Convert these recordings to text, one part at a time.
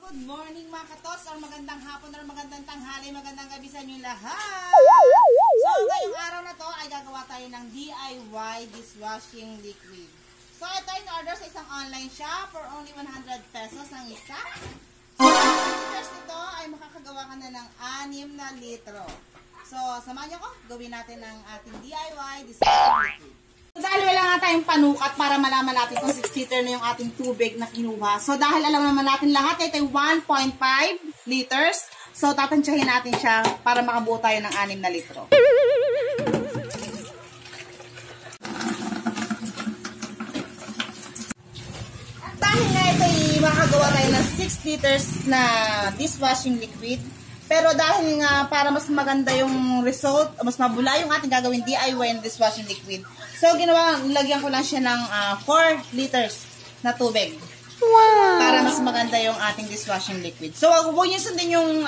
Good morning mga katos, or magandang hapon or magandang tanghali, magandang gabi sa inyo lahat. So ngayong araw na to ay gagawa tayo ng DIY dishwashing liquid. So ito ay in-order sa isang online shop for only 100 pesos ang isa. So first ito ay makakagawa ka na ng 6 na litro. So samahan niyo ko, gawin natin ang ating DIY dishwashing liquid. So, dahil wala nga tayong panukat para malaman natin kung 6 liter na yung ating tubig na kinuha. So, dahil alam naman natin lahat, ito ay 1.5 liters. So, tatansyahin natin siya para makabuo tayo ng 6 na litro. Dahil nga ito ay makagawa tayo ng 6 liters na dishwashing liquid. Pero dahil nga para mas maganda yung result, mas mabula yung ating gagawin DIY ng dishwashing liquid. So, nilagyan ko lang siya ng 4 liters na tubig. Wow! Para mas maganda yung ating dishwashing liquid. So, huwag nyo sundin yung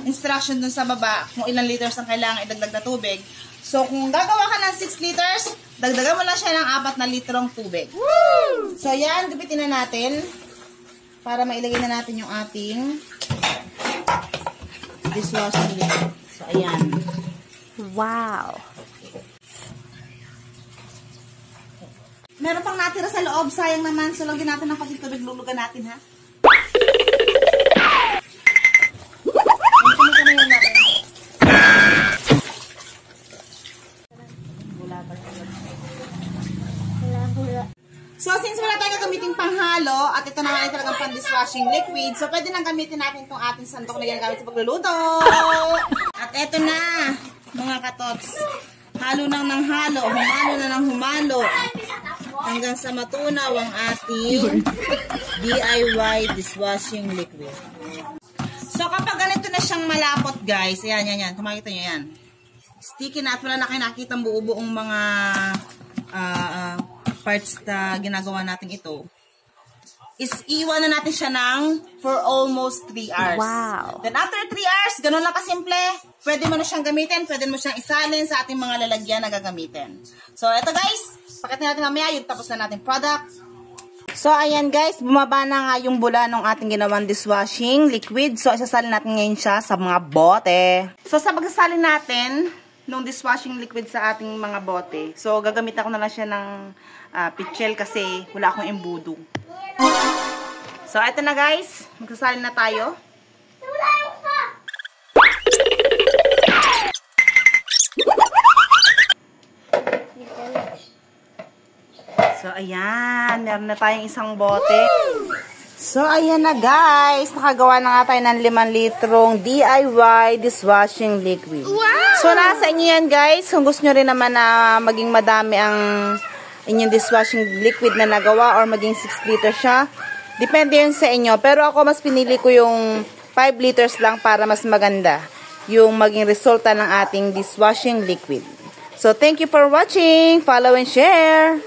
instruction dun sa baba kung ilang liters ang kailangan idagdag na tubig. So, kung gagawa ka ng 6 liters, dagdagan mo lang siya ng 4 na litrong tubig. Woo! So, yan, gupitin na natin para mailagay na natin yung ating dishwashing liquid. So, ayan. Wow! Meron pang natira sa loob. Sayang naman. So, lagyan natin ng konting tubig. Lulugan natin, ha? So, since wala tayong gagamitin panghalo, at ito naman ay talagang pan-dishwashing liquid, so pwede nang gamitin natin itong ating sandok na ginagamit sa pagluluto. At ito na, mga katots. Halo nang ng halo, humalo na ng humalo. Hanggang sa matunaw ang ating DIY dishwashing liquid. So, kapag ganito na siyang malapot, guys, ayan, yan. Kung makikita nyo yan. Sticky na at wala na kayo nakikita ang buo-buong mga parts na ginagawa natin ito. Is iwan na natin siya for almost 3 hours. Wow. Then after 3 hours, ganun lang kasimple. Pwede mo na siyang gamitin, pwede mo siyang isalin sa ating mga lalagyan na gagamitin. So, eto guys, pakita natin mamaya yung tapos na natin product. So, ayan guys, bumaba na nga yung bula ng ating ginawang dishwashing liquid. So, isasalin natin ngayon siya sa mga bote. So, sa pagsasalin natin nung dishwashing liquid sa ating mga bote, so, gagamitan ko na lang siya ng pitchel kasi wala akong embudo. So, eto na guys, magsasalin na tayo. So, ayan. Meron na tayong isang bote. So, ayan na guys. Nakagawa na nga tayo ng 5 litrong DIY dishwashing liquid. Wow! So, nasa inyo yan guys. Kung gusto nyo rin naman na maging madami ang inyong dishwashing liquid na nagawa or maging 6 liters siya. Depende yun sa inyo. Pero ako mas pinili ko yung 5 liters lang para mas maganda yung maging resulta ng ating dishwashing liquid. So, thank you for watching. Follow and share.